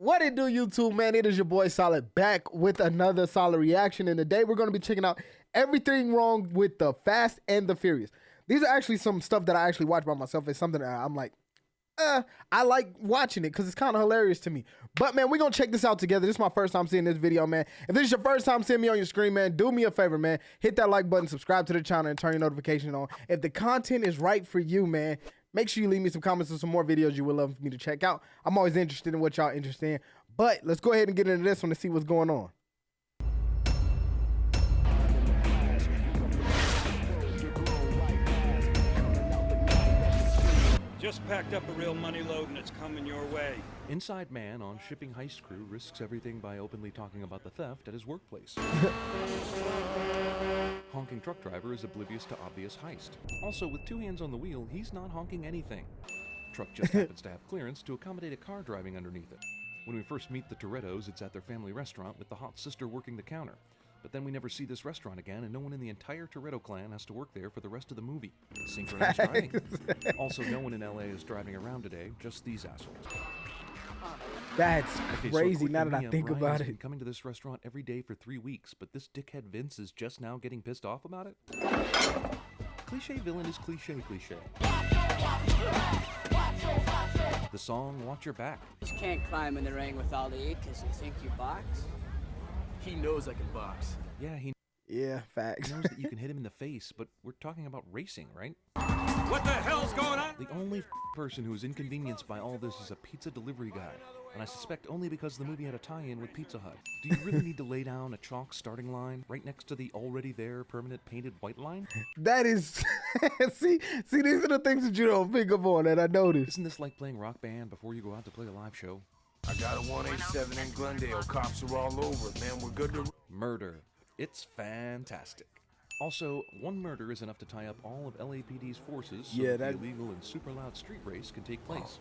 What it do, YouTube, man? It is your boy Solid back with another Solid reaction. And today we're going to be checking out everything wrong with the Fast and the Furious. These are actually some stuff that I actually watch by myself. It's something that I'm like, I like watching it because it's kind of hilarious to me. But, man, we're going to check this out together. This is my first time seeing this video, man. If this is your first time seeing me on your screen, man, do me a favor, man. Hit that like button, subscribe to the channel, and turn your notifications on. If the content is right for you, man, make sure you leave me some comments on some more videos you would love me to check out. I'm always interested in what y'all interested in. But let's go ahead and get into this one to see what's going on. Just packed up a real money load and it's coming your way. Inside man on shipping heist crew risks everything by openly talking about the theft at his workplace. Honking truck driver is oblivious to obvious heist. Also, with two hands on the wheel, he's not honking anything. Truck just happens to have clearance to accommodate a car driving underneath it. When we first meet the Torettos, it's at their family restaurant with the hot sister working the counter. But then we never see this restaurant again, and no one in the entire Toretto clan has to work there for the rest of the movie. Synchronized driving. Also, no one in LA is driving around today, just these assholes. That's crazy so now that I think Brian about has it. been coming to this restaurant every day for 3 weeks, but this dickhead Vince is just now getting pissed off about it? Cliche villain is cliche. The song, Watch Your Back. Just can't climb in the ring with all the eight because you think you box. He knows I can box. Yeah, he Yeah, facts. knows that you can hit him in the face, but we're talking about racing, right? What the hell's going on? The only person who is inconvenienced by all this is a pizza delivery guy, and I suspect only because the movie had a tie-in with Pizza Hut. Do you really need to lay down a chalk starting line right next to the already there permanent painted white line? That is, see, these are the things that you don't pick up on that I noticed. Isn't this like playing Rock Band before you go out to play a live show? I got a 187 in Glendale. Cops are all over it, man. We're good to... Murder. It's fantastic. Also, one murder is enough to tie up all of LAPD's forces so that the illegal and super loud street race can take place.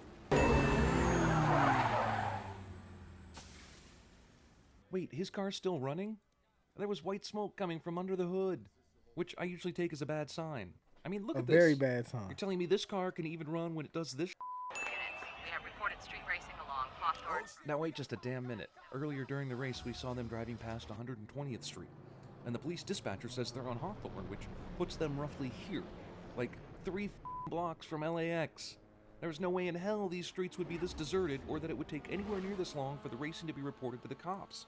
Wait, his car's still running? There was white smoke coming from under the hood, which I usually take as a bad sign. I mean, look at this. A very bad sign. You're telling me this car can even run when it does this? We have reported street racing along Hawthorne. Now wait just a damn minute. Earlier during the race, we saw them driving past 120th Street. And the police dispatcher says they're on Hawthorne, which puts them roughly here. Like 3 blocks from LAX. There's no way in hell these streets would be this deserted or that it would take anywhere near this long for the racing to be reported to the cops.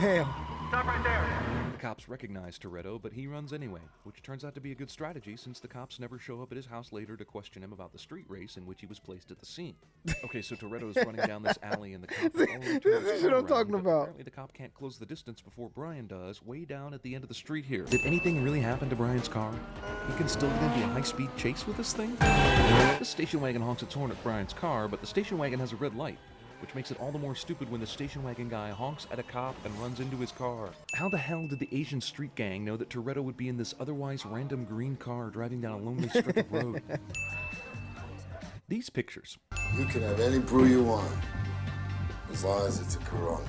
Damn. Stop right there. The cops recognize Toretto, but he runs anyway, which turns out to be a good strategy since the cops never show up at his house later to question him about the street race in which he was placed at the scene. Okay, so Toretto's running down this alley and the cop This is what I'm talking about. Apparently the cop can't close the distance before Brian does, way down at the end of the street here. Did anything really happen to Brian's car? He can still get into a high-speed chase with this thing? This station wagon honks its horn at Brian's car, but the station wagon has a red light, which makes it all the more stupid when the station wagon guy honks at a cop and runs into his car. How the hell did the Asian street gang know that Toretto would be in this otherwise random green car driving down a lonely strip of road? These pictures. You can have any brew you want, as long as it's a Corona.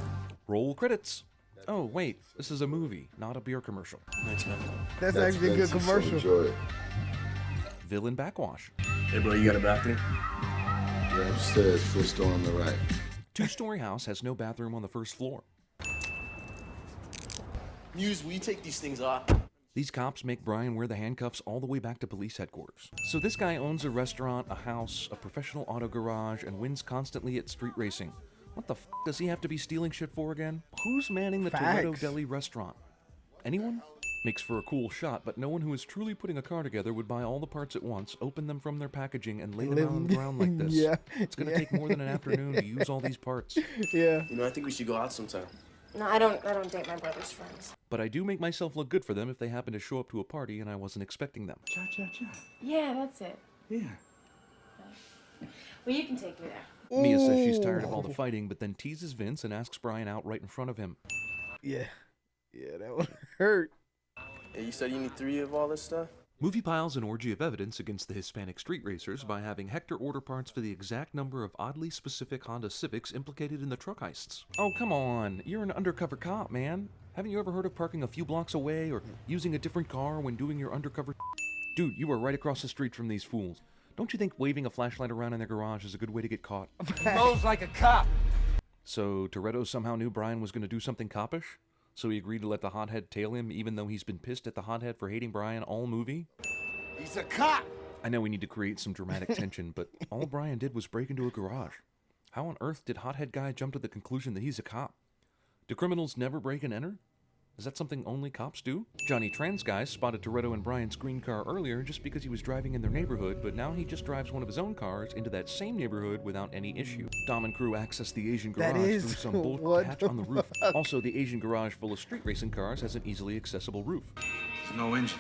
Roll credits. Oh, wait, this is a movie, not a beer commercial. Nice man. That's actually a good Vince's, so commercial. enjoy it. Villain backwash. Hey, bro, you got a bathroom? You're upstairs, first door on the right. Two-story house has no bathroom on the first floor. Muse, will you take these things off? These cops make Brian wear the handcuffs all the way back to police headquarters. So this guy owns a restaurant, a house, a professional auto garage, and wins constantly at street racing. What the f does he have to be stealing shit for again? Who's manning the Toretto Deli restaurant? Anyone? Makes for a cool shot, but no one who is truly putting a car together would buy all the parts at once, open them from their packaging, and lay them out on the ground like this. Yeah. It's gonna take more than an afternoon to use all these parts. Yeah. You know, I think we should go out sometime. No, I don't date my brother's friends. But I do make myself look good for them if they happen to show up to a party and I wasn't expecting them. Cha-cha-cha. Yeah, that's it. Yeah. Well, you can take me there. Mia says she's tired of all the fighting, but then teases Vince and asks Brian out right in front of him. Yeah. Yeah, that would hurt. Hey, you said you need 3 of all this stuff? Movie piles an orgy of evidence against the Hispanic street racers by having Hector order parts for the exact number of oddly specific Honda Civics implicated in the truck heists. Oh, come on. You're an undercover cop, man. Haven't you ever heard of parking a few blocks away or using a different car when doing your undercover? Dude, you are right across the street from these fools. Don't you think waving a flashlight around in their garage is a good way to get caught? Mo's like a cop. So Toretto somehow knew Brian was going to do something coppish? So he agreed to let the hothead tail him even though he's been pissed at the hothead for hating Brian all movie? He's a cop! I know we need to create some dramatic tension, but all Brian did was break into a garage. How on earth did hothead guy jump to the conclusion that he's a cop? Do criminals never break and enter? Is that something only cops do? Johnny Trans guy spotted Toretto in Brian's green car earlier just because he was driving in their neighborhood, but now he just drives one of his own cars into that same neighborhood without any issue. Dom and crew access the Asian garage through some bull hatch on the roof. Also, the Asian garage full of street racing cars has an easily accessible roof. There's no engines.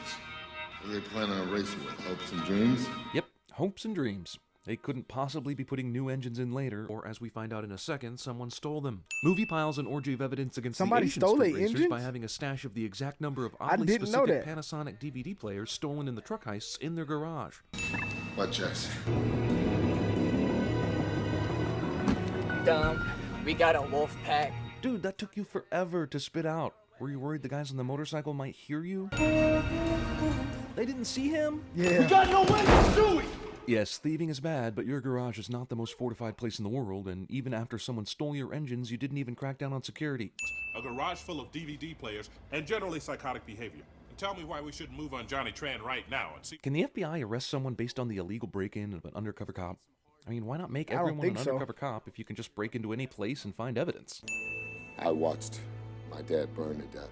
What are they planning on racing with? Hopes and dreams? Yep, hopes and dreams. They couldn't possibly be putting new engines in later, or as we find out in a second, someone stole them. Movie piles an orgy of evidence against Somebody the Asian stole street the racers engines? by having a stash of the exact number of I oddly didn't know specific that. Panasonic DVD players stolen in the truck heists in their garage. What, Jess? Dumb. We got a wolf pack. Dude, that took you forever to spit out. Were you worried the guys on the motorcycle might hear you? They didn't see him? Yeah. Got no windows, do we? Yes, thieving is bad, but your garage is not the most fortified place in the world, and even after someone stole your engines, you didn't even crack down on security. A garage full of DVD players and generally psychotic behavior. And tell me why we shouldn't move on Johnny Tran right now and see. Can the FBI arrest someone based on the illegal break-in of an undercover cop? I mean, why not make I don't everyone an think so. undercover cop if you can just break into any place and find evidence? I watched my dad burn to death.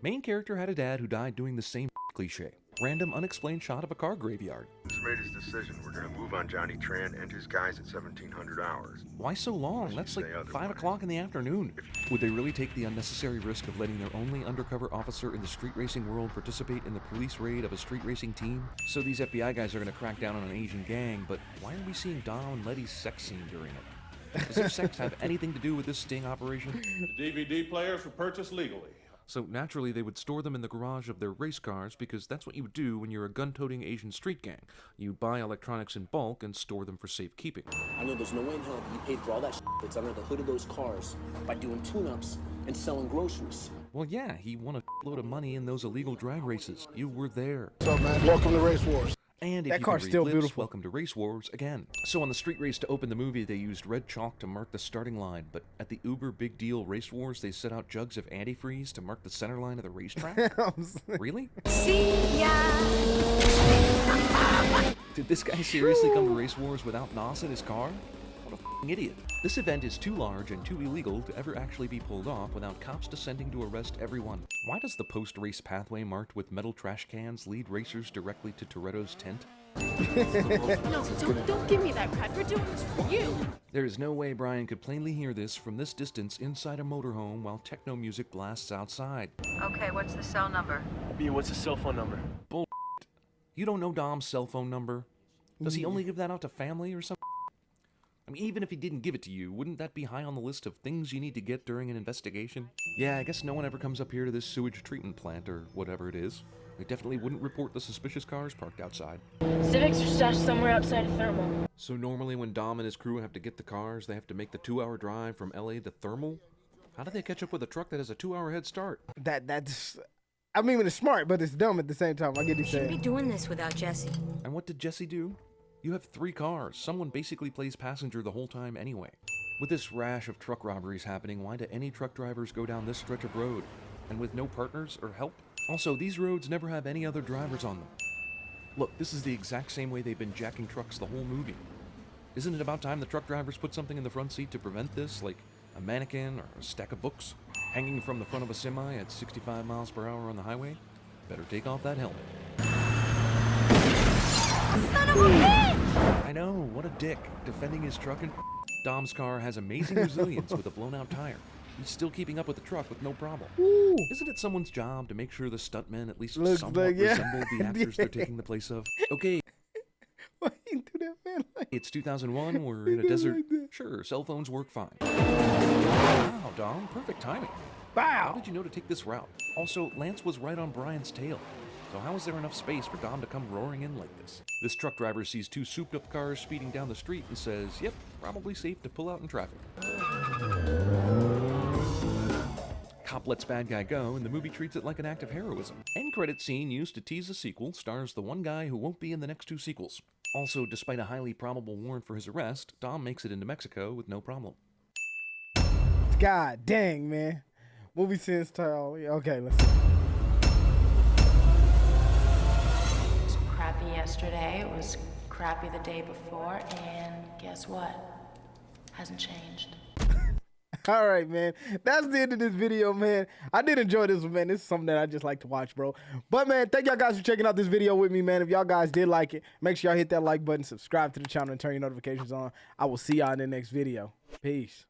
Main character had a dad who died doing the same cliche. Random unexplained shot of a car graveyard. He's made his decision. We're gonna move on Johnny Tran and his guys at 1700 hours. Why so long? That's like 5 o'clock in the afternoon. Would they really take the unnecessary risk of letting their only undercover officer in the street racing world participate in the police raid of a street racing team? So these FBI guys are going to crack down on an Asian gang, but why are we seeing Dom and Letty's sex scene during it? Does their sex have anything to do with this sting operation? The DVD players were purchased legally. So naturally they would store them in the garage of their race cars because that's what you would do when you're a gun-toting Asian street gang. You buy electronics in bulk and store them for safekeeping. I know there's no way in hell that you paid for all that that's under the hood of those cars by doing tune-ups and selling groceries. Well, yeah, he won a load of money in those illegal drag races. You were there. What's up, man? Welcome to Race Wars. And if That you car's can read still lips, beautiful. welcome to Race Wars again. So on the street race to open the movie, they used red chalk to mark the starting line, but at the uber big deal Race Wars, they set out jugs of antifreeze to mark the center line of the racetrack? Really? See ya! Did this guy seriously come to Race Wars without NOS in his car? What a f***ing idiot. This event is too large and too illegal to ever actually be pulled off without cops descending to arrest everyone. Why does the post-race pathway marked with metal trash cans lead racers directly to Toretto's tent? No, don't give me that crap. We're doing this for you. There is no way Brian could plainly hear this from this distance inside a motorhome while techno music blasts outside. Okay, what's the cell number? B, what's his cell phone number? Bull. You don't know Dom's cell phone number? Does he only give that out to family or something? I mean, even if he didn't give it to you, wouldn't that be high on the list of things you need to get during an investigation? Yeah, I guess no one ever comes up here to this sewage treatment plant or whatever it is. They definitely wouldn't report the suspicious cars parked outside. Civics are stashed somewhere outside of Thermal. So normally when Dom and his crew have to get the cars, they have to make the 2-hour drive from LA to Thermal? How do they catch up with a truck that has a 2-hour head start? That's. I mean, it's smart, but it's dumb at the same time. I get you Shouldn't be saying. doing this without Jesse. And what did Jesse do? You have 3 cars. Someone basically plays passenger the whole time anyway. With this rash of truck robberies happening, why do any truck drivers go down this stretch of road? And with no partners or help? Also, these roads never have any other drivers on them. Look, this is the exact same way they've been jacking trucks the whole movie. Isn't it about time the truck drivers put something in the front seat to prevent this, like a mannequin or a stack of books? Hanging from the front of a semi at 65 miles per hour on the highway? Better take off that helmet. Son of a bitch! I know, what a dick, defending his truck and... Dom's car has amazing resilience with a blown-out tire. He's still keeping up with the truck with no problem. Ooh. Isn't it someone's job to make sure the stuntmen at least Looks somewhat like, yeah. resemble the actors they're taking the place of? Okay, Why you do that, man? Like, it's 2001, we're in a do it desert. like that. Sure, cell phones work fine. Wow, Dom, perfect timing. How Bow. did you know to take this route? Also, Lance was right on Brian's tail. So how is there enough space for Dom to come roaring in like this? This truck driver sees 2 souped-up cars speeding down the street and says, yep, probably safe to pull out in traffic. Cop lets bad guy go, and the movie treats it like an act of heroism. End credit scene used to tease a sequel stars the one guy who won't be in the next 2 sequels. Also, despite a highly probable warrant for his arrest, Dom makes it into Mexico with no problem. God dang, man. Movie scenes tell. Okay, let's see. It was crappy yesterday, it was crappy the day before, and guess what? Hasn't changed. All right, man. That's the end of this video, man. I did enjoy this one, man. This is something that I just like to watch, bro. But, man, thank y'all guys for checking out this video with me, man. If y'all guys did like it, make sure y'all hit that like button, subscribe to the channel, and turn your notifications on. I will see y'all in the next video. Peace.